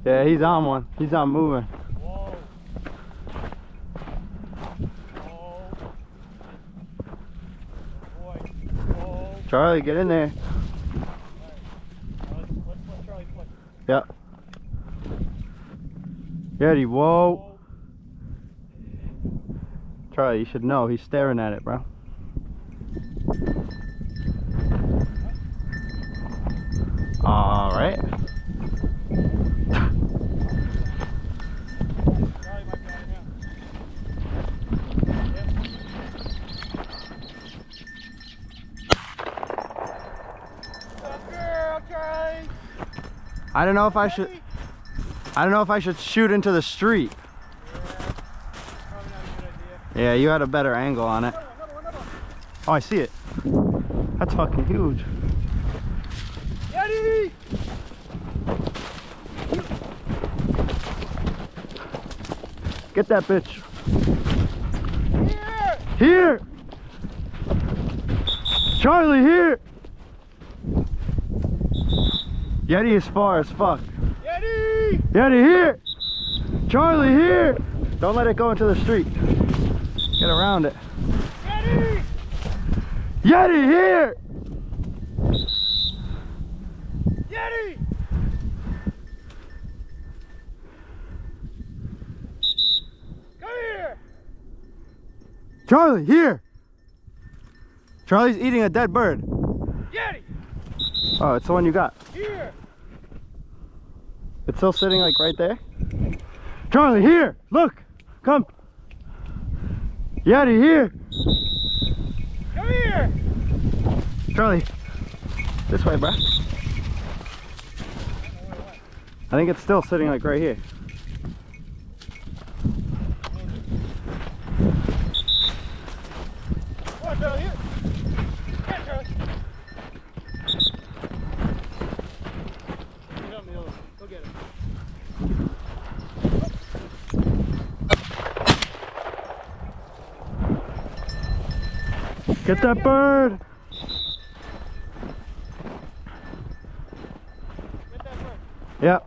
Yeah, he's on one. He's not moving. Whoa. Whoa. Boy. Whoa. Charlie, get in there. Let's let Charlie push. Yep. Yeti, whoa. Charlie, you should know. He's staring at it, bro. All right. Charlie might be on it now. Yep. Good girl, Charlie. I don't know if I should. I don't know if I should shoot into the street. Yeah. Probably not a good idea. Yeah, you had a better angle on it. Another one. Oh, I see it. That's fucking huge. Yeti! Get that bitch. Here! Here! Charlie, here! Yeti is far as fuck. Yeti! Yeti, here! Charlie, here! Don't let it go into the street. Get around it. Yeti! Yeti, here! Yeti! Come here! Charlie, here! Charlie's eating a dead bird. Yeti! Oh, it's the one you got. Here! It's still sitting like right there. Charlie, here! Look! Come! Yeti, here! Come here! Charlie, this way, bruh. I think it's still sitting like right here. Come on, Charlie, here! Yeah, Charlie! Get on the other one. Go get him. Get that bird! Get that bird. Yep.